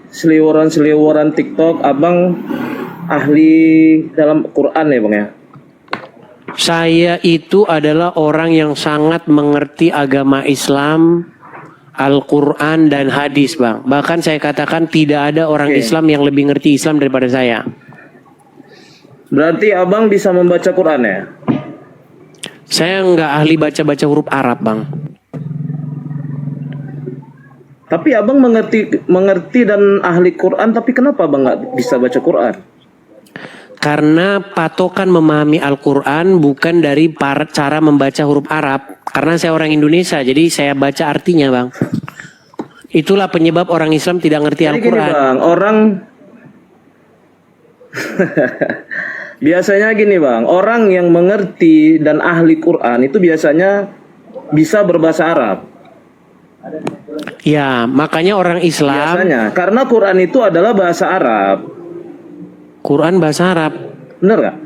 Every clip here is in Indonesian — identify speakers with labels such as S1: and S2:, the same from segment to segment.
S1: seliweran TikTok, abang ahli dalam Quran ya bang ya?
S2: Saya itu adalah orang yang sangat mengerti agama Islam, Al-Quran dan hadis bang. Bahkan saya katakan tidak ada orang Islam yang lebih ngerti Islam daripada saya.
S1: Berarti abang bisa membaca Quran ya?
S2: Saya nggak ahli baca-baca huruf Arab bang.
S1: Tapi abang mengerti dan ahli Quran, tapi kenapa abang nggak bisa baca Quran?
S2: Karena patokan memahami Al-Quran bukan dari cara membaca huruf Arab. Karena saya orang Indonesia, jadi saya baca artinya bang. Itulah penyebab orang Islam tidak ngerti Al-Quran.
S1: Bang, biasanya gini bang, orang yang mengerti dan ahli Quran itu biasanya bisa berbahasa Arab.
S2: Ya, makanya orang Islam.
S1: Biasanya, karena Quran itu adalah bahasa Arab.
S2: Quran bahasa Arab.
S1: Bener gak?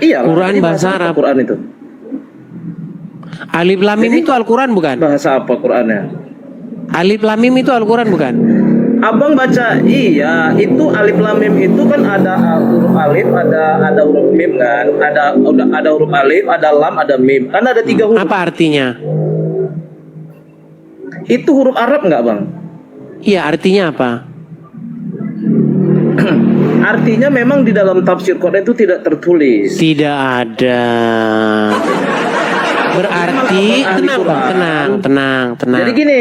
S1: Iya.
S2: Quran bahasa Arab.
S1: Quran itu.
S2: Alif Lam Mim itu Al-Quran bukan?
S1: Bahasa apa Qurannya?
S2: Alif Lam Mim itu Al-Quran bukan?
S1: Abang baca, iya, itu Alif Lam Mim itu kan ada huruf alif, ada huruf mim kan? Ada huruf alif, ada lam, ada mim. Kan ada 3 huruf.
S2: Apa artinya?
S1: Itu huruf Arab nggak bang?
S2: Iya, artinya apa?
S1: Artinya memang di dalam tafsir Quran itu tidak tertulis.
S2: Tidak ada. Berarti tenang bang, tenang.
S1: Jadi gini,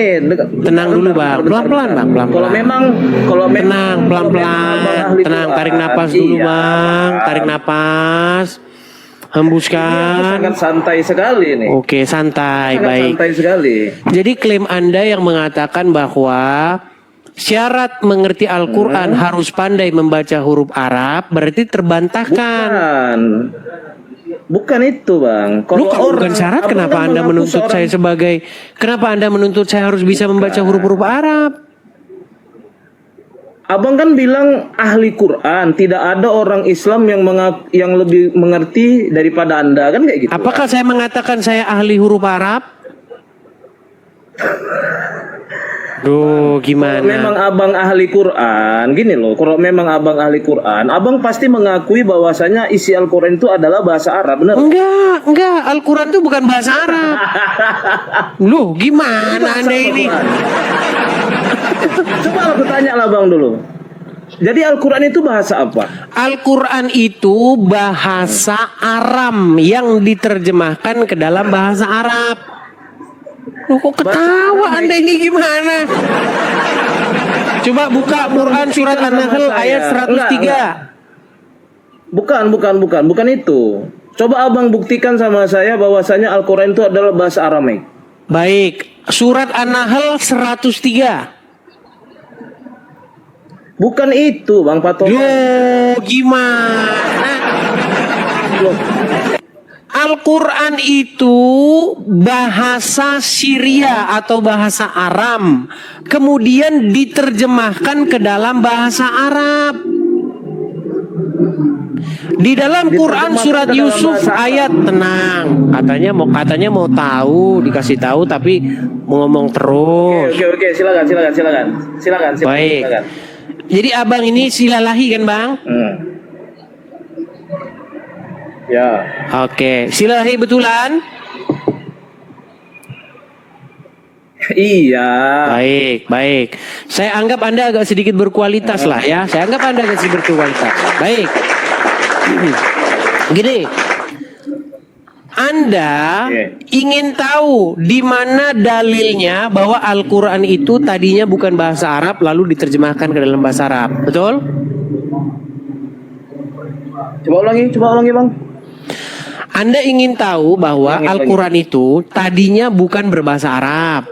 S2: tenang dulu bang, pelan-pelan bang, pelan-pelan.
S1: Kalau memang
S2: tenang, pelan-pelan, tenang, tarik napas dulu bang, tarik napas, hembuskan.
S1: Sangat santai sekali nih.
S2: Oke, santai, baik.
S1: Santai sekali.
S2: Jadi klaim Anda yang mengatakan bahwa syarat mengerti Al-Quran harus pandai membaca huruf Arab berarti terbantahkan.
S1: Bukan itu bang.
S2: Kalau bukan syarat, kenapa Anda menuntut saya sebagai? Kenapa Anda menuntut saya harus bisa membaca huruf-huruf Arab?
S1: Abang kan bilang ahli Quran, tidak ada orang Islam yang lebih mengerti daripada Anda, kan kayak gitu.
S2: Apakah saya mengatakan saya ahli huruf Arab? Duh, gimana?
S1: Kalau memang abang ahli Quran, gini loh. Kalau memang abang ahli Quran, abang pasti mengakui bahwasanya isi Al-Quran itu adalah bahasa Arab, benar?
S2: Enggak. Al-Quran itu bukan bahasa Arab. Loh, gimana Anda ini?
S1: Coba aku tanya lah bang dulu. Jadi Al-Quran itu bahasa apa?
S2: Al-Quran itu bahasa Aram yang diterjemahkan ke dalam bahasa Arab. Loh, kok ketawa Anda ini gimana? Coba buka Quran surat An-Nahl ayat 103.
S1: Bukan itu. Coba abang buktikan sama saya bahwasanya Al-Quran itu adalah bahasa Aramaik.
S2: Baik, surat An-Nahl 103.
S1: Bukan itu bang Patokan.
S2: Loh, gimana? Loh. Al-Quran itu bahasa Syria atau bahasa Aram, kemudian diterjemahkan ke dalam bahasa Arab. Di dalam Quran surat Yusuf ayat, tenang, katanya mau tahu, dikasih tahu tapi mau ngomong terus.
S1: Oke, silakan.
S2: Baik.
S1: Silakan.
S2: Jadi abang ini silalahi kan bang?
S1: Ya.
S2: Oke, silalahi betulan?
S1: Iya.
S2: Baik. Saya anggap Anda agak sedikit berkualitas lah ya. Saya anggap Anda agak sedikit berkualitas. Baik. Gini. Anda ingin tahu di mana dalilnya bahwa Al-Quran itu tadinya bukan bahasa Arab lalu diterjemahkan ke dalam bahasa Arab. Betul?
S1: Coba ulangi bang.
S2: Anda ingin tahu bahwa Al-Quran itu tadinya bukan berbahasa Arab,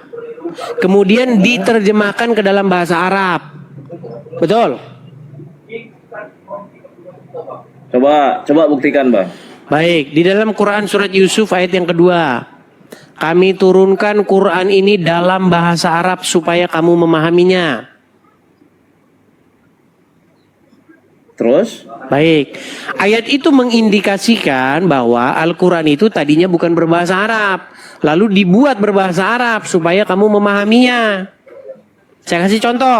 S2: kemudian diterjemahkan ke dalam bahasa Arab. Betul?
S1: Coba buktikan bang.
S2: Baik, di dalam Quran surat Yusuf ayat yang kedua, kami turunkan Quran ini dalam bahasa Arab supaya kamu memahaminya.
S1: Terus?
S2: Baik, ayat itu mengindikasikan bahwa Al-Quran itu tadinya bukan berbahasa Arab, lalu dibuat berbahasa Arab supaya kamu memahaminya. Saya kasih contoh.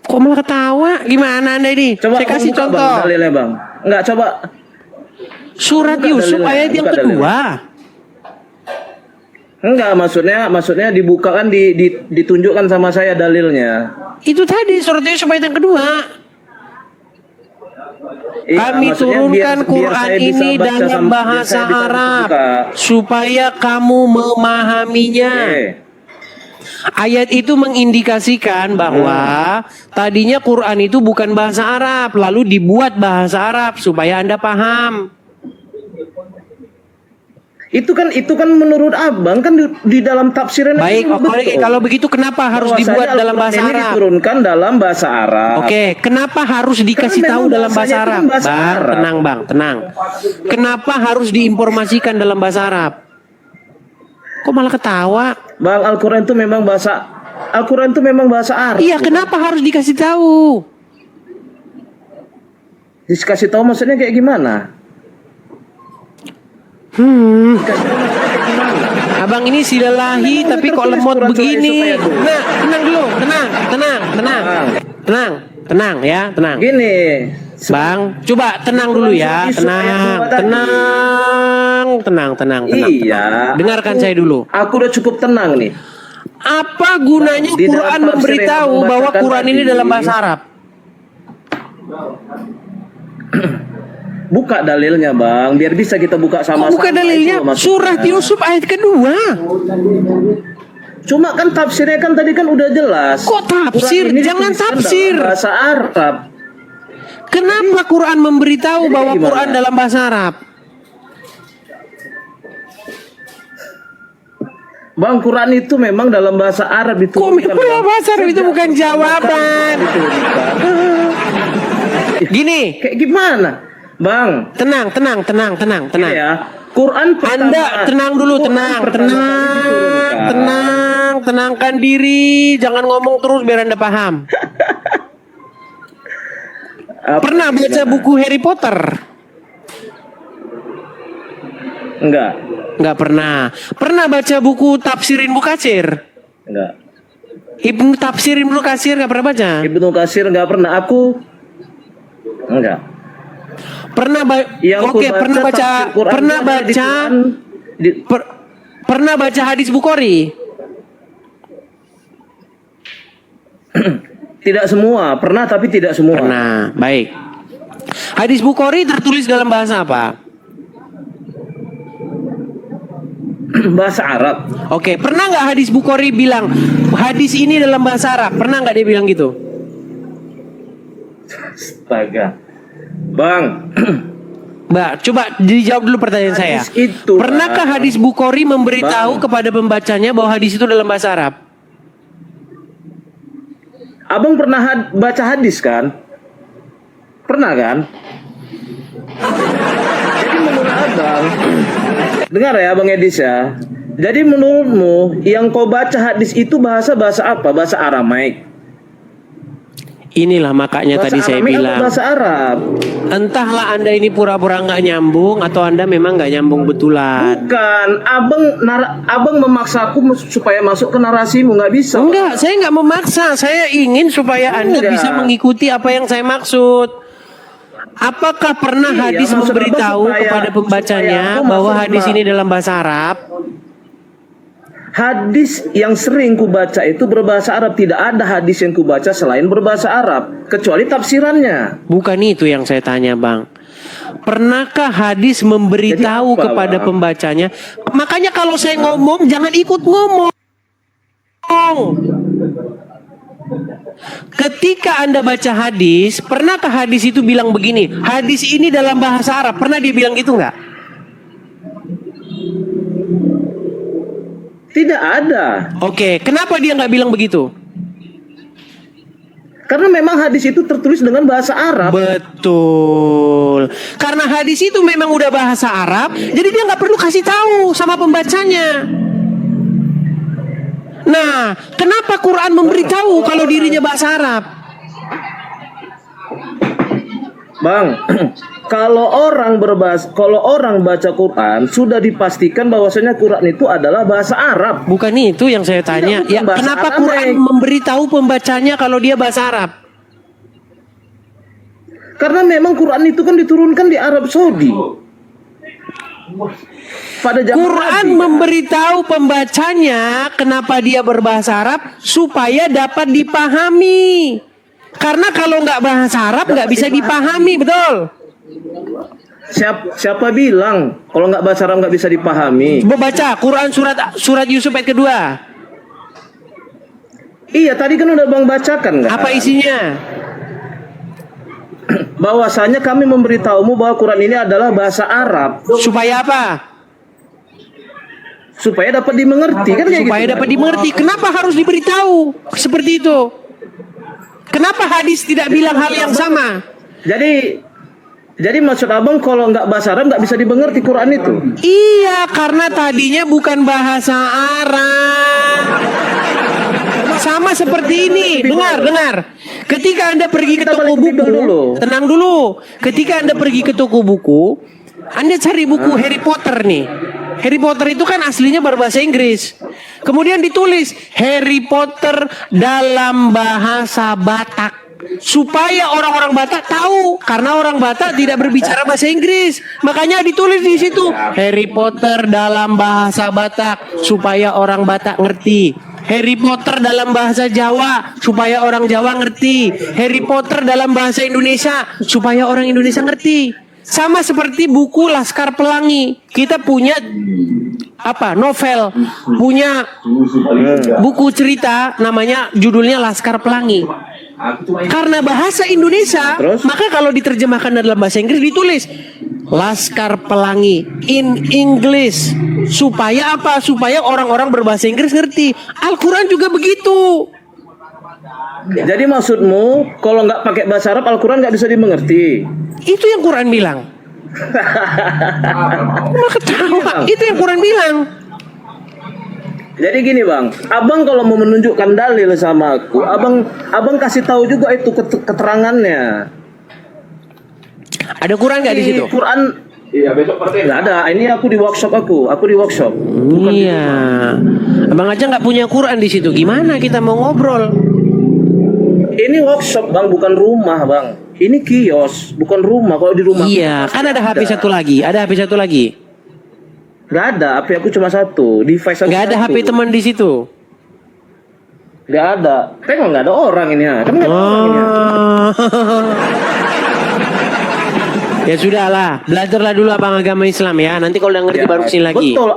S2: Kok malah ketawa? Gimana Anda ini?
S1: Coba
S2: Saya kasih
S1: buka,
S2: contoh.
S1: Bang, dalilnya Bang. Enggak, coba.
S2: Surat
S1: Buka
S2: Yusuf
S1: dalilnya,
S2: ayat yang
S1: buka
S2: kedua.
S1: Enggak, maksudnya dibuka kan ditunjukkan sama saya dalilnya.
S2: Itu tadi surat Yusuf ayat yang kedua.
S1: Iya,
S2: Kami
S1: maksudnya
S2: turunkan
S1: biar
S2: Quran
S1: saya bisa
S2: ini
S1: baca
S2: dalam
S1: biar
S2: bahasa
S1: saya bisa
S2: Arab
S1: buka.
S2: supaya kamu memahaminya.
S1: Oke.
S2: Ayat itu mengindikasikan bahwa tadinya Quran itu bukan bahasa Arab, lalu dibuat bahasa Arab supaya Anda paham.
S1: Itu kan menurut Abang kan di dalam tafsiran
S2: Baik, oke, kalau begitu kenapa harus dibuat dalam bahasa Arab?
S1: Diturunkan dalam bahasa Arab.
S2: Oke, kenapa harus dikasih
S1: Karena
S2: tahu
S1: memang
S2: dalam bahasa
S1: bahasanya itu
S2: Arab?
S1: kan bahasa
S2: Bang,
S1: Arab.
S2: tenang Bang, tenang. Kenapa harus diinformasikan dalam bahasa Arab? Kok malah ketawa?
S1: Bang, Al-Quran itu memang bahasa Arab.
S2: Iya, kenapa harus dikasih tahu?
S1: Dikasih tahu maksudnya kayak gimana?
S2: Abang ini silalahi
S1: Kan
S2: tapi kok
S1: tertulis
S2: lemot
S1: Quran surah
S2: begini.
S1: Yusuf ayat dua.
S2: Nah, tenang dulu, tenang ya, tenang.
S1: Gini,
S2: Bang, coba tenang dulu ya,
S1: Yusuf ayat
S2: tenang.
S1: dua tadi. Iya.
S2: Dengarkan saya dulu.
S1: Aku udah cukup tenang nih.
S2: Apa gunanya
S1: Di dalam
S2: Quran
S1: tafsir
S2: memberitahu
S1: yang
S2: bahwa
S1: membacakan
S2: Quran ini
S1: tadi.
S2: dalam bahasa Arab?
S1: Buka dalilnya Bang, biar bisa kita buka
S2: Kok
S1: sama-sama.
S2: bukan dalilnya?
S1: Itu maksudnya.
S2: Surat Yusuf ayat kedua.
S1: Cuma kan tafsirnya kan tadi kan udah jelas.
S2: Kok tafsir?
S1: Quran ini
S2: Jangan
S1: dituliskan
S2: tafsir.
S1: dalam bahasa Arab.
S2: Kenapa Quran memberitahu
S1: jadi
S2: bahwa
S1: gimana?
S2: Quran dalam bahasa Arab?
S1: Bang, Quran itu memang dalam bahasa Arab itu.
S2: Kok bahasa Arab itu bukan jawaban? Gini,
S1: Kayak gimana? Bang,
S2: tenang.
S1: ini ya. Quran pertama.
S2: Anda tenang dulu,
S1: Quran
S2: tenang.
S1: pertama kali diturunkan.
S2: Tenangkan diri, jangan ngomong terus biar Anda paham. Pernah baca buku Harry Potter?
S1: Enggak.
S2: Nggak pernah. Pernah baca buku Tafsir Ibnu Katsir?
S1: Enggak.
S2: Tafsir Ibnu Katsir nggak pernah baca?
S1: Ibnu Katsir enggak pernah. Aku enggak.
S2: Pernah
S1: Pernah
S2: pernah baca hadis Bukhari?
S1: Tidak semua, pernah tapi tidak semua.
S2: Pernah. Baik. Hadis Bukhari tertulis dalam bahasa apa?
S1: Bahasa Arab.
S2: Oke, pernah nggak hadis Bukhari bilang hadis ini dalam bahasa Arab? Pernah nggak dia bilang gitu?
S1: Astaga. Bang,
S2: Mbak, coba dijawab dulu pertanyaan saya.
S1: Hadis itu,
S2: Pernahkah
S1: Bang.
S2: hadis Bukhari memberitahu
S1: Bang.
S2: kepada pembacanya bahwa hadis itu dalam bahasa Arab?
S1: Abang pernah baca hadis kan? Pernah kan? Jadi menurut Abang, dengar ya Bang Edis ya. Jadi menurutmu yang kau baca hadis itu bahasa apa? Bahasa Aramaik.
S2: Inilah makanya
S1: Bahasa
S2: tadi saya
S1: Aramaik atau
S2: bilang,
S1: bahasa Arab.
S2: entahlah Anda ini pura-pura nggak nyambung atau Anda memang nggak nyambung betulan.
S1: Bukan, abang memaksaku supaya masuk ke narasimu, nggak bisa.
S2: Enggak, saya nggak memaksa. Saya ingin supaya Anda
S1: Enggak.
S2: bisa mengikuti apa yang saya maksud. Apakah pernah
S1: Iya,
S2: hadis
S1: maksud
S2: memberitahu
S1: Abang supaya-
S2: kepada pembacanya
S1: supaya aku
S2: bahwa
S1: masuk
S2: hadis
S1: ke-
S2: ini dalam bahasa Arab?
S1: Hadis yang sering kubaca itu berbahasa Arab. Tidak ada hadis yang kubaca selain berbahasa Arab, kecuali tafsirannya.
S2: Bukan itu yang saya tanya, Bang. Pernahkah hadis memberitahu
S1: Jadi apa,
S2: kepada
S1: Bang?
S2: pembacanya? Makanya kalau saya ngomong jangan ikut ngomong. Ketika Anda baca hadis, pernahkah hadis itu bilang begini? Hadis ini dalam bahasa Arab. Pernah dia bilang gitu nggak?
S1: Tidak ada.
S2: Oke, kenapa dia nggak bilang begitu?
S1: Karena memang hadis itu tertulis dengan bahasa Arab.
S2: Betul. Karena hadis itu memang udah bahasa Arab, jadi dia nggak perlu kasih tahu sama pembacanya. Nah, kenapa Quran memberitahu kalau dirinya bahasa Arab?
S1: Bang, kalau orang baca Quran sudah dipastikan bahwasanya Quran itu adalah bahasa Arab.
S2: Bukan itu yang saya tanya.
S1: Tidak, bukan
S2: Ya,
S1: bahasa
S2: kenapa
S1: Arab,
S2: Quran
S1: Bang.
S2: memberitahu pembacanya kalau dia bahasa Arab?
S1: Karena memang Quran itu kan diturunkan di Arab Saudi. Pada zaman
S2: Quran
S1: Nabi, kan?
S2: memberitahu pembacanya kenapa dia berbahasa Arab supaya dapat dipahami. Karena kalau nggak bahasa Arab nggak bisa dipahami, betul?
S1: Siapa bilang kalau nggak bahasa Arab nggak bisa dipahami?
S2: Coba baca Quran surat Yusuf ayat kedua.
S1: Iya, tadi kan udah Bang bacakan nggak?
S2: Apa isinya?
S1: Bahwasanya kami memberitahumu bahwa Quran ini adalah bahasa Arab
S2: Supaya apa?
S1: supaya dapat dimengerti kan kayak
S2: Supaya
S1: gitu.
S2: dapat dimengerti. Kenapa harus diberitahu seperti itu? Kenapa hadis tidak bilang hal yang sama?
S1: Jadi maksud Abang kalau nggak bahasa Arab nggak bisa dimengerti Quran itu.
S2: Iya, karena tadinya bukan bahasa Arab. Sama seperti ini. Dengar. Ketika Anda pergi ke
S1: Kita
S2: toko
S1: balik ke Bible
S2: buku,
S1: dulu.
S2: tenang dulu. Ketika Anda pergi ke toko buku, Anda cari buku Harry Potter nih. Harry Potter itu kan aslinya berbahasa Inggris. Kemudian ditulis Harry Potter dalam bahasa Batak. Supaya orang-orang Batak tahu, karena orang Batak tidak berbicara bahasa Inggris, makanya ditulis di situ Harry Potter dalam bahasa Batak supaya orang Batak ngerti. Harry Potter dalam bahasa Jawa supaya orang Jawa ngerti. Harry Potter dalam bahasa Indonesia supaya orang Indonesia ngerti. Sama seperti buku Laskar Pelangi, kita punya novel, punya buku cerita namanya judulnya Laskar Pelangi. Karena bahasa Indonesia,
S1: Terus?
S2: maka kalau diterjemahkan dalam bahasa Inggris ditulis Laskar Pelangi in English. Supaya apa? Supaya orang-orang berbahasa Inggris ngerti. Al-Quran juga begitu.
S1: Jadi maksudmu kalau nggak pakai bahasa Arab Al-Quran nggak bisa dimengerti?
S2: Itu yang Quran bilang. Maka ketawa. Itu yang Quran bilang.
S1: Jadi gini Bang, Abang kalau mau menunjukkan dalil sama aku, Abang kasih tahu juga itu keterangannya.
S2: Ada Quran nggak di situ?
S1: Quran nggak ada. Ini aku di workshop aku di workshop.
S2: Iya. Abang aja nggak punya Quran di situ. Gimana kita mau ngobrol?
S1: Ini workshop Bang, bukan rumah Bang. Ini kios, bukan rumah. Kalau di rumah
S2: Iya, kan ada HP satu lagi. Ada HP satu lagi.
S1: nggak ada. HP aku cuma satu, device aku
S2: Nggak ada
S1: satu.
S2: HP teman di situ.
S1: Nggak ada. Tengok nggak ada orang ini ya. Kan nggak ada orang ini ya.
S2: Ya sudahlah, belajarlah dulu abang agama Islam ya. Nanti kalau udah ngerti baru sini lagi.
S1: Betul.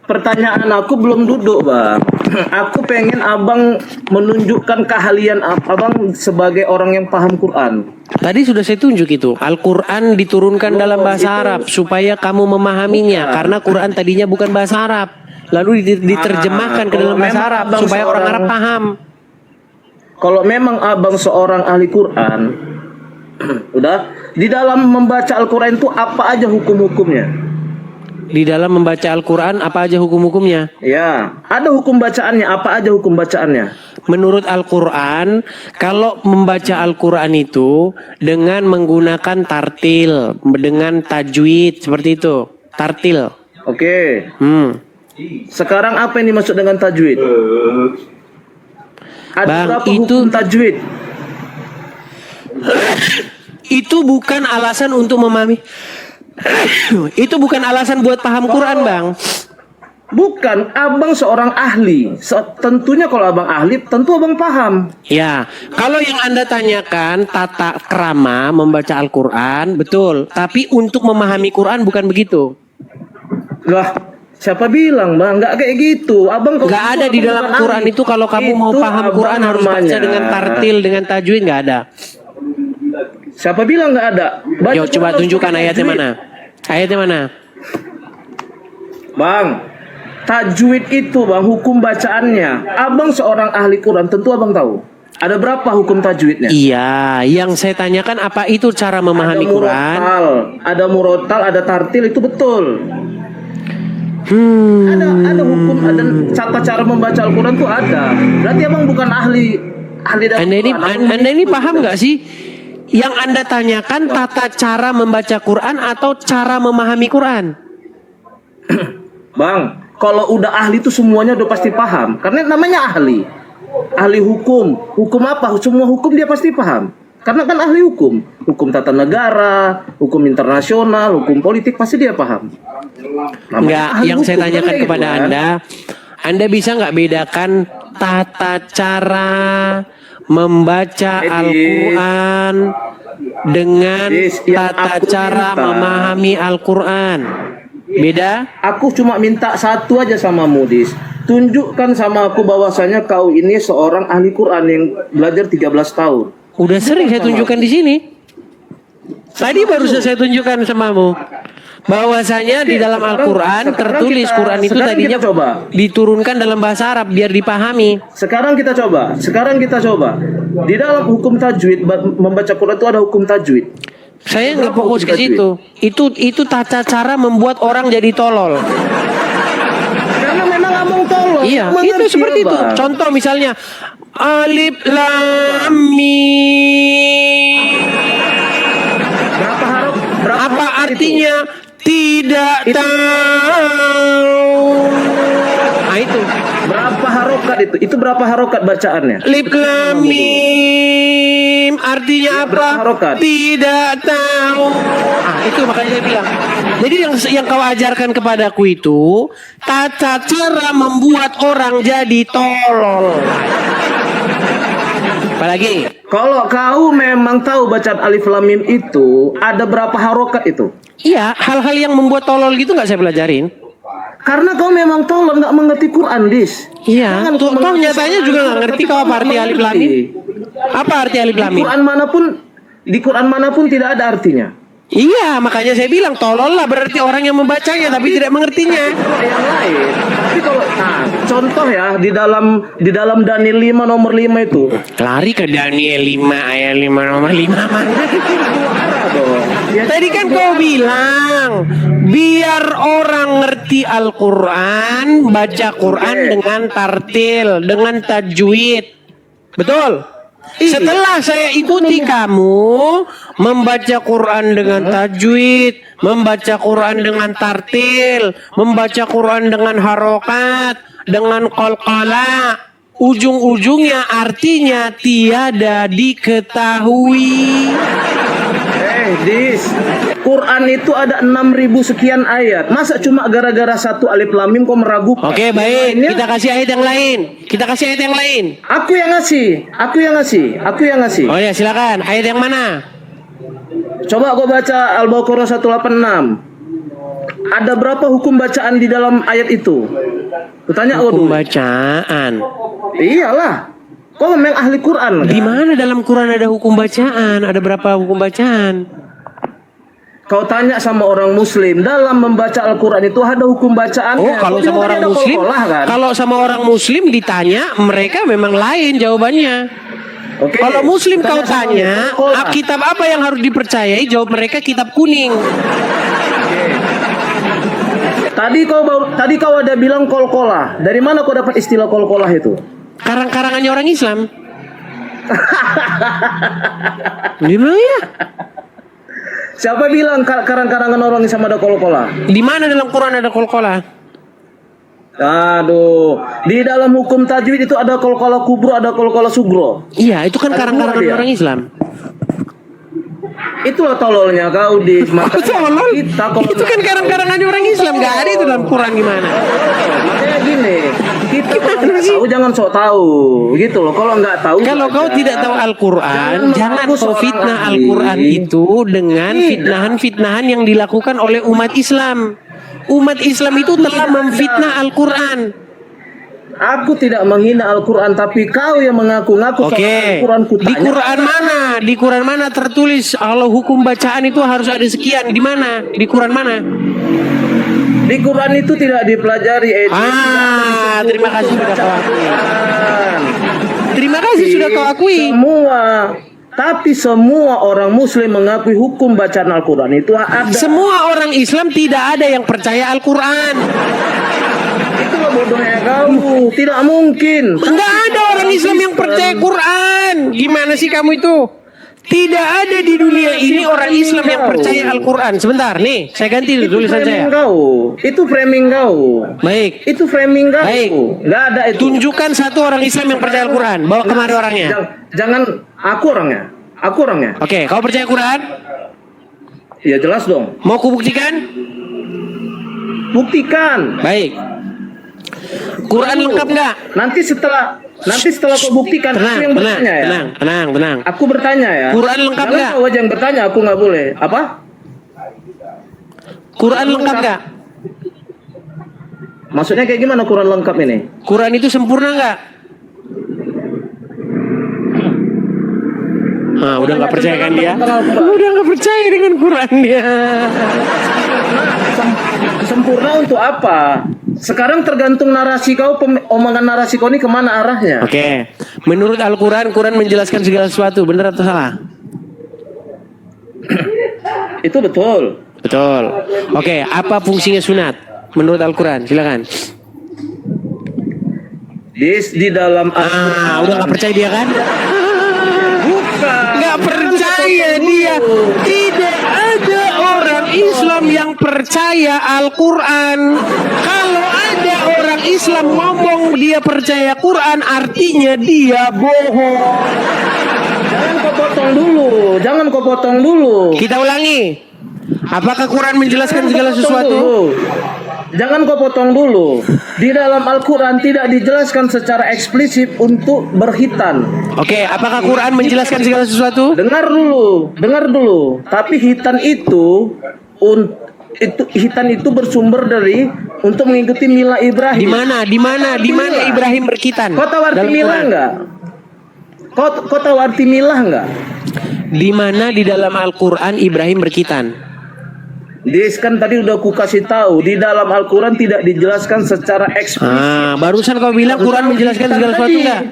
S1: Pertanyaan aku belum duduk Bang. Aku pengen Abang menunjukkan keahlian Abang sebagai orang yang paham Quran.
S2: Tadi sudah saya tunjuk itu. Al-Quran diturunkan dalam bahasa Arab supaya kamu memahaminya. Karena Quran tadinya bukan bahasa Arab. Lalu diterjemahkan ke dalam bahasa Arab supaya orang Arab paham.
S1: Kalau memang Abang seorang ahli Quran, udah di dalam membaca Al-Quran itu apa aja hukum-hukumnya?
S2: Di dalam membaca Al-Quran apa aja hukum-hukumnya?
S1: Ya, ada hukum bacaannya. Apa aja hukum bacaannya?
S2: Menurut Al-Quran, kalau membaca Al-Quran itu dengan menggunakan tartil, dengan tajwid seperti itu. Tartil.
S1: Oke. Sekarang apa yang dimaksud dengan tajwid? Ada
S2: Bang,
S1: berapa
S2: itu-
S1: hukum tajwid?
S2: Itu bukan alasan untuk memahami. Itu bukan alasan buat paham Quran, Bang.
S1: Bukan, Abang seorang ahli. Tentunya kalau Abang ahli, tentu Abang paham.
S2: Ya, kalau yang Anda tanyakan tata krama membaca Al-Quran, betul. Tapi untuk memahami Quran bukan begitu.
S1: Lah, siapa bilang Bang? Nggak kayak gitu. Abang kalau
S2: Nggak ada di
S1: Abang
S2: dalam
S1: bukan
S2: Quran
S1: ahli.
S2: itu kalau kamu mau
S1: Itu
S2: paham
S1: Abang
S2: Quran harus baca
S1: namanya.
S2: dengan tartil, dengan tajwid, nggak ada.
S1: Siapa bilang nggak ada? Baca
S2: Yo,
S1: Quran
S2: coba
S1: harus
S2: tunjukkan
S1: pakai
S2: ayatnya
S1: tajwid.
S2: mana. Ayatnya mana?
S1: Bang, tajwid itu Bang, hukum bacaannya. Abang seorang ahli Quran, tentu Abang tahu. Ada berapa hukum tajwidnya?
S2: Iya, yang saya tanyakan apa itu cara memahami Quran?
S1: Ada murotal, ada tartil, itu betul. Ada hukum, ada tata cara membaca Al-Quran tuh ada. Berarti Abang bukan ahli dalam
S2: Anda
S1: Quran.
S2: ini paham nggak sih? Yang Anda tanyakan tata cara membaca Quran atau cara memahami Quran?
S1: Bang, kalau udah ahli itu semuanya udah pasti paham. Karena namanya ahli. Ahli hukum. Hukum apa? Semua hukum dia pasti paham. Karena kan ahli hukum. Hukum tata negara, hukum internasional, hukum politik pasti dia paham.
S2: Enggak,
S1: ahli
S2: yang saya
S1: hukum,
S2: tanyakan
S1: kan kayak
S2: kepada
S1: gitu, kan?
S2: Anda bisa nggak bedakan tata cara membaca
S1: Edis.
S2: Al-Quran dengan
S1: Edis, yang
S2: tata
S1: aku
S2: cara
S1: minta.
S2: memahami Al-Quran? Beda?
S1: Aku cuma minta satu aja sama Mudis. Tunjukkan sama aku bahwasanya kau ini seorang ahli Quran yang belajar 13 tahun.
S2: Udah sering saya tunjukkan di sini. Tadi baru saya tunjukkan samamu bahwasanya di dalam Al-Quran tertulis Quran itu
S1: sekarang
S2: tadinya
S1: kita coba.
S2: diturunkan dalam bahasa Arab biar dipahami.
S1: Sekarang kita coba. Di dalam hukum tajwid membaca Quran itu ada hukum tajwid.
S2: Saya nggak fokus ke situ. Itu tata cara membuat orang jadi tolol.
S1: Karena memang ngomong tolong.
S2: Iya,
S1: Mengerti
S2: itu seperti
S1: ya,
S2: itu.
S1: Bang?
S2: Contoh misalnya alif lam mim.
S1: Berapa
S2: Apa
S1: harokat
S2: artinya? Tidak
S1: Itu-
S2: tahu. Nah itu.
S1: Berapa harokat itu? Itu berapa harokat bacaannya?
S2: Alif lam mim artinya apa?
S1: Berapa harokat?
S2: Tidak tahu. Ah, itu makanya saya bilang. Jadi yang kau ajarkan kepadaku itu tata cara membuat orang jadi tolol. Apalagi?
S1: Kalau kau memang tahu bacaan alif lam mim itu ada berapa harokat itu?
S2: Iya, hal-hal yang membuat tolol gitu nggak saya pelajarin.
S1: Karena kau memang tolong nggak mengerti Quran, Dis.
S2: Iya,
S1: Jangan kau
S2: toh
S1: mengerti
S2: nyatanya
S1: Quran,
S2: juga nggak ngerti
S1: tapi
S2: kau
S1: kau
S2: apa arti
S1: nggak
S2: alif lam
S1: mengerti.
S2: mim. Apa arti alif lam mim?
S1: Di Quran manapun tidak ada artinya.
S2: Iya, makanya saya bilang tolol lah berarti orang yang membacanya tapi tidak mengertinya.
S1: Kalau yang lain, tapi kalau contoh ya di dalam Daniel 5 nomor 5 itu
S2: Lari ke Daniel 5 ayat 5 nomor 5 mana?
S1: suara dong. Ya,
S2: Tadi kan kau bilang biar orang ngerti Al-Quran, baca Quran dengan tartil, dengan tajwid. Betul? Setelah saya ikuti kamu membaca Quran dengan tajwid, membaca Quran dengan tartil, membaca Quran dengan harokat, dengan qalqala, ujung-ujungnya artinya tiada diketahui.
S1: Dis, Quran itu ada 6.000 sekian ayat. Masa cuma gara-gara satu alif lam mim kau meragukan?
S2: Oke, baik.
S1: Ini
S2: Kita kasih ayat yang lain. Kita kasih ayat yang lain.
S1: Aku yang ngasih.
S2: Oh ya, silakan. Ayat yang mana?
S1: Coba kau baca Al-Baqarah 186. Ada berapa hukum bacaan di dalam ayat itu? Kutanya kau
S2: Hukum
S1: dulu.
S2: bacaan.
S1: Iyalah. Kau memang ahli Quran.
S2: Di
S1: Kan?
S2: mana dalam Quran ada hukum bacaan? Ada berapa hukum bacaan?
S1: Kau tanya sama orang Muslim dalam membaca Al-Quran itu ada hukum bacaan.
S2: Oh, kalau sama orang Muslim,
S1: kan?
S2: kalau sama orang Muslim ditanya, mereka memang lain jawabannya.
S1: Oke.
S2: Kalau Muslim kau
S1: Tanya sama
S2: tanya,
S1: orang.
S2: kitab apa yang harus dipercayai? Jawab mereka kitab kuning.
S1: Tadi kau ada bilang kol-kolah. Dari mana kau dapat istilah kol-kolah itu?
S2: Karang-karangannya orang Islam. Gimana ya?
S1: Siapa bilang karang-karangan orang sama ada kol-kolah?
S2: Di mana dalam Quran ada kol-kolah?
S1: Aduh, di dalam hukum tajwid itu ada kol-kolah kubro, ada kol-kolah sugro.
S2: Iya, itu kan karang-karangan
S1: dia.
S2: orang Islam.
S1: Itulah tololnya kau di
S2: Aku tolol. Itu kan karang-karangannya orang Islam, nggak ada itu dalam Quran gimana?
S1: Makanya gini, kita kalau
S2: Gimana
S1: nggak
S2: sih?
S1: tahu jangan sok tahu, gitu loh. Kalau nggak tahu,
S2: Kalau kau
S1: baca.
S2: tidak tahu Al-Quran, jangan
S1: mengaku
S2: kau
S1: seorang
S2: fitnah
S1: ahli.
S2: Al-Quran itu dengan fitnahan-fitnahan yang dilakukan oleh umat Islam. Umat Islam itu telah memfitnah Al-Quran.
S1: Aku tidak menghina Al-Quran, tapi kau yang mengaku-ngaku
S2: Oke,
S1: Al-Quran
S2: di
S1: kutanya.
S2: Quran mana? Di Quran mana tertulis kalau hukum bacaan itu harus ada sekian? Di mana? Di Quran mana?
S1: Di Quran itu tidak dipelajari.
S2: Terima kasih sudah kau akui. Terima kasih sudah kau akui.
S1: Tapi semua orang Muslim mengakui hukum bacaan Al-Quran itu ada.
S2: Semua orang Islam tidak ada yang percaya Al-Quran.
S1: Itulah bodohnya kau. Tidak mungkin.
S2: Enggak ada orang Islam yang percaya Quran. Gimana sih kamu itu? Tidak ada di dunia ini orang Islam yang percaya Al-Quran. Sebentar, nih, saya ganti dulu tulisan saya.
S1: Itu framing kau.
S2: Baik.
S1: Itu framing kau.
S2: Baik.
S1: Nggak ada itu.
S2: Tunjukkan satu orang Islam yang percaya Al-Quran. Bawa kemari orangnya.
S1: Jangan aku orangnya. Aku orangnya.
S2: Oke, kau percaya Quran?
S1: Ya jelas dong.
S2: Mau kubuktikan?
S1: Buktikan.
S2: Baik. Quran lengkap nggak?
S1: Nanti setelah kau buktikan aku yang bertanya ya.
S2: Tenang.
S1: Aku bertanya ya.
S2: Quran lengkap
S1: Jangan
S2: nggak?
S1: kau aja yang bertanya, aku nggak boleh. Apa?
S2: Quran lengkap nggak?
S1: Maksudnya kayak gimana Quran lengkap ini?
S2: Quran itu sempurna nggak? Ah, udah nggak percaya kan dia? Udah nggak percaya dengan Quran dia.
S1: Sempurna untuk apa? Sekarang tergantung narasi kau, omongan narasi kau ini kemana arahnya?
S2: Oke, menurut Al-Quran, Quran menjelaskan segala sesuatu, benar atau salah?
S1: Itu betul.
S2: Betul. Oke, apa fungsinya sunat? Menurut Al-Quran, silakan.
S1: Di dalam
S2: Udah nggak percaya dia kan?
S1: bukan.
S2: Nggak percaya dia. Tidak ada orang Islam yang percaya Al-Quran. Kalau ada orang Islam ngomong dia percaya Quran, artinya dia bohong.
S1: Jangan kau potong dulu.
S2: Kita ulangi. Apakah Quran menjelaskan segala sesuatu?
S1: Jangan kau potong dulu. Di dalam Al-Quran tidak dijelaskan secara eksplisit untuk berhitan.
S2: Oke, apakah Quran menjelaskan segala sesuatu?
S1: Dengar dulu. Tapi hitan itu bersumber dari untuk mengikuti mila Ibrahim.
S2: Di mana Ibrahim berkitan?
S1: Kau tahu arti
S2: Dalam
S1: milah
S2: Quran.
S1: enggak? Kau tahu arti milah enggak?
S2: Di mana di dalam Al-Quran Ibrahim berkitan?
S1: Kan tadi udah aku kasih tahu di dalam Al-Quran tidak dijelaskan secara eksplisit.
S2: Barusan kau bilang Quran menjelaskan segala sesuatu enggak?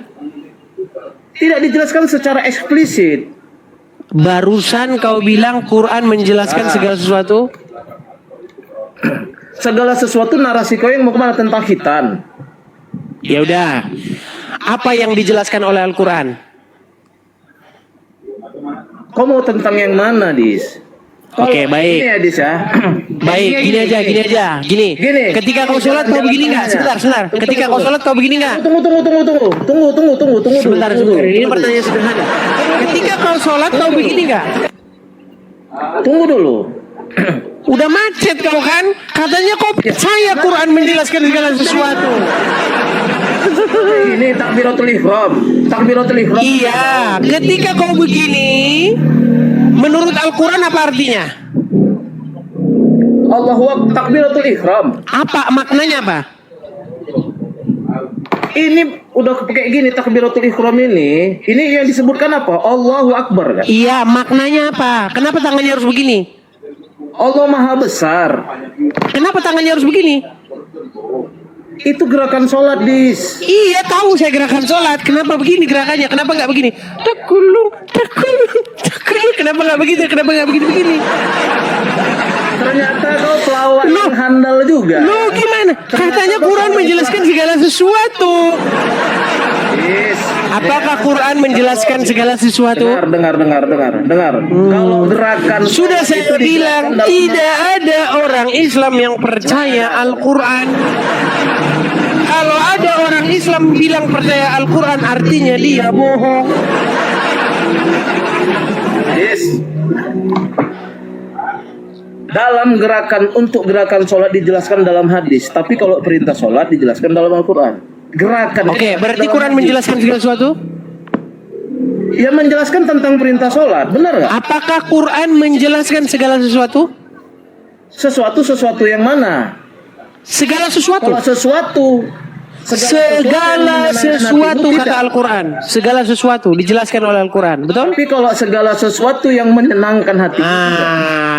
S1: Tidak dijelaskan secara eksplisit.
S2: Barusan kau bilang Quran menjelaskan segala sesuatu?
S1: Segala sesuatu narasi kau yang mau kemana tentang hitan.
S2: Ya udah. Apa yang dijelaskan oleh Al-Quran?
S1: Kau mau tentang yang mana, Dis?
S2: Oke, baik.
S1: Ini ya, Dis ya.
S2: Baik, gini aja. Gini. Ketika kau sholat kau begini nggak? Sebentar. Ketika kau sholat kau begini nggak?
S1: Tunggu.
S2: Sebentar. Ini pertanyaan sederhana. Ketika kau sholat kau begini nggak?
S1: Tunggu dulu.
S2: Udah macet kau kan? Katanya kau percaya Quran menjelaskan segala sesuatu.
S1: Ini takbiratul ihram.
S2: Iya, ketika kau begini, menurut Al-Quran apa artinya?
S1: Allahu Akbar, takbiratul ihram.
S2: Apa maknanya apa?
S1: Ini udah kayak gini takbiratul ihram ini yang disebutkan apa? Allahu Akbar kan?
S2: Iya, maknanya apa? Kenapa tangannya harus begini?
S1: Allah Maha Besar.
S2: Kenapa tangannya harus begini?
S1: Itu gerakan sholat, Dis.
S2: Iya, tahu saya gerakan sholat. Kenapa begini gerakannya? Kenapa nggak begini? Takulung. Kenapa nggak begitu? Kenapa nggak begini?
S1: Ternyata kau pelawak yang handal juga.
S2: Loh, gimana? Katanya Quran menjelaskan segala sesuatu.
S1: Yes.
S2: Apakah Quran menjelaskan segala sesuatu?
S1: Dengar. Kalau gerakan
S2: Sudah saya
S1: itu
S2: bilang
S1: dijelaskan
S2: tidak ada orang Islam yang percaya Al-Quran. Kalau ada orang Islam bilang percaya Al-Quran artinya dia bohong.
S1: Yes. Dalam untuk gerakan sholat dijelaskan dalam hadis, tapi kalau perintah sholat dijelaskan dalam Al-Quran. Gerakan.
S2: Oke, berarti Quran menjelaskan segala sesuatu?
S1: Ya menjelaskan tentang perintah sholat, benar nggak?
S2: Apakah Quran menjelaskan segala sesuatu?
S1: Sesuatu yang mana?
S2: Segala sesuatu.
S1: Kalau
S2: Segala sesuatu kata Al-Quran. Segala sesuatu dijelaskan oleh Al-Quran, betul?
S1: Tapi kalau segala sesuatu yang menyenangkan hati.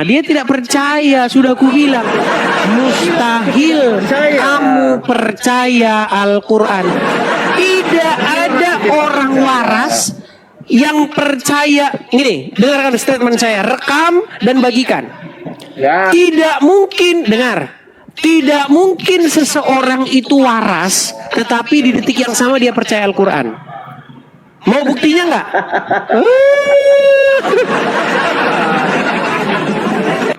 S2: Dia tidak percaya. Sudah ku bilang mustahil kamu percaya Al-Quran. Tidak ada orang waras yang percaya. Ini dengarkan statement saya, rekam dan bagikan.
S1: Ya.
S2: Tidak mungkin, dengar. Tidak mungkin seseorang itu waras, tetapi di detik yang sama dia percaya Al-Quran. Mau buktinya nggak?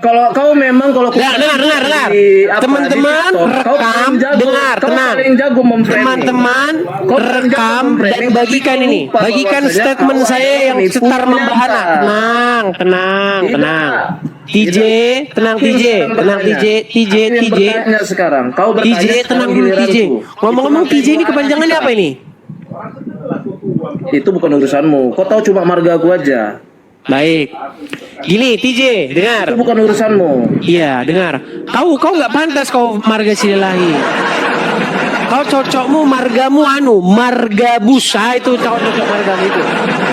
S1: Kalau kau memang kalau
S2: Dengar.
S1: di apa,
S2: Teman-teman
S1: di TikTok, kau
S2: rekam,
S1: paling jago,
S2: dengar,
S1: kau
S2: tenang.
S1: paling jago memframing.
S2: Teman-teman
S1: Kau paling jago
S2: rekam dan
S1: memframing,
S2: bagikan
S1: tapi
S2: ini.
S1: lupa
S2: Bagikan
S1: bahwasanya
S2: statement
S1: kau
S2: saya
S1: adalah
S2: yang
S1: penipu
S2: setar
S1: nyata.
S2: membahana. Tenang. TJ, tenang
S1: Aku yang
S2: TJ,
S1: sekarang
S2: tenang
S1: bertanya.
S2: TJ.
S1: Aku yang bertanya sekarang. Kau bertanya
S2: TJ,
S1: sekarang
S2: tenang dulu TJ.
S1: giliranku.
S2: Ngomong-ngomong
S1: Itu
S2: TJ ini
S1: makanya
S2: kepanjangannya
S1: kita.
S2: apa ini?
S1: Itu bukan urusanmu. Kau tahu cuma marga aku aja.
S2: Baik. Gini TJ, dengar.
S1: Itu bukan urusanmu.
S2: Iya, dengar. Kau nggak pantas kau marga Sidelahi. Kau cocokmu margamu marga busa itu cocok margamu itu.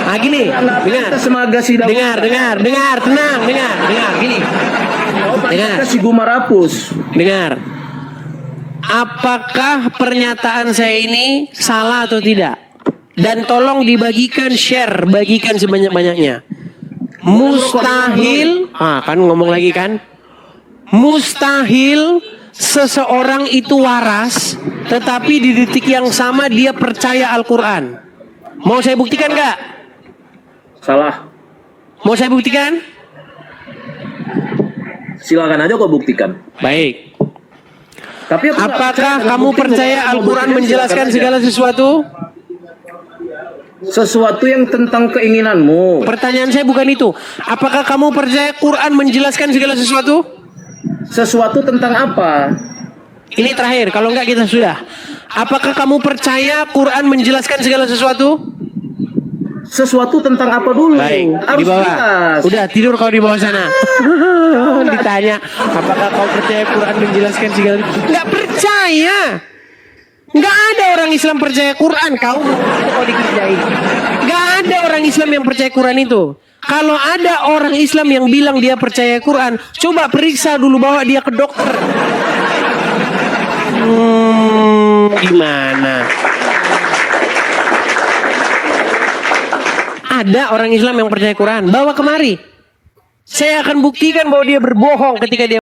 S2: Nah gini, dengar.
S1: Semarga Sidam.
S2: Dengar, tenang, dengar, gini. Dengar.
S1: Si Gumarapus.
S2: Dengar. Apakah pernyataan saya ini salah atau tidak? Dan tolong dibagikan, bagikan sebanyak-banyaknya. Mustahil, kan ngomong lagi kan? Mustahil seseorang itu waras, tetapi di detik yang sama dia percaya Al-Quran. Mau saya buktikan nggak?
S1: Salah.
S2: Mau saya buktikan?
S1: Silakan aja kau buktikan.
S2: Baik.
S1: Tapi aku nggak
S2: Apakah
S1: percaya dengan
S2: kamu
S1: bukti.
S2: percaya
S1: Mau
S2: Al-Quran
S1: buktikan,
S2: menjelaskan
S1: silakan aja.
S2: segala sesuatu?
S1: Sesuatu yang tentang keinginanmu.
S2: Pertanyaan saya bukan itu. Apakah kamu percaya Quran menjelaskan segala sesuatu?
S1: Sesuatu tentang apa?
S2: Ini terakhir, kalau enggak kita sudah. Apakah kamu percaya Quran menjelaskan segala sesuatu?
S1: Sesuatu tentang apa dulu?
S2: Baik,
S1: Harus
S2: di bawah.
S1: jelas.
S2: Udah tidur kau di bawah sana. Ditanya, apakah kau percaya Quran menjelaskan segala sesuatu? Enggak percaya. Enggak ada orang Islam percaya Quran. Kau dikerjain. Enggak ada orang Islam yang percaya Quran itu. Kalau ada orang Islam yang bilang dia percaya Quran, coba periksa dulu, bawa dia ke dokter. Gimana? Ada orang Islam yang percaya Quran, bawa kemari. Saya akan buktikan bahwa dia berbohong ketika dia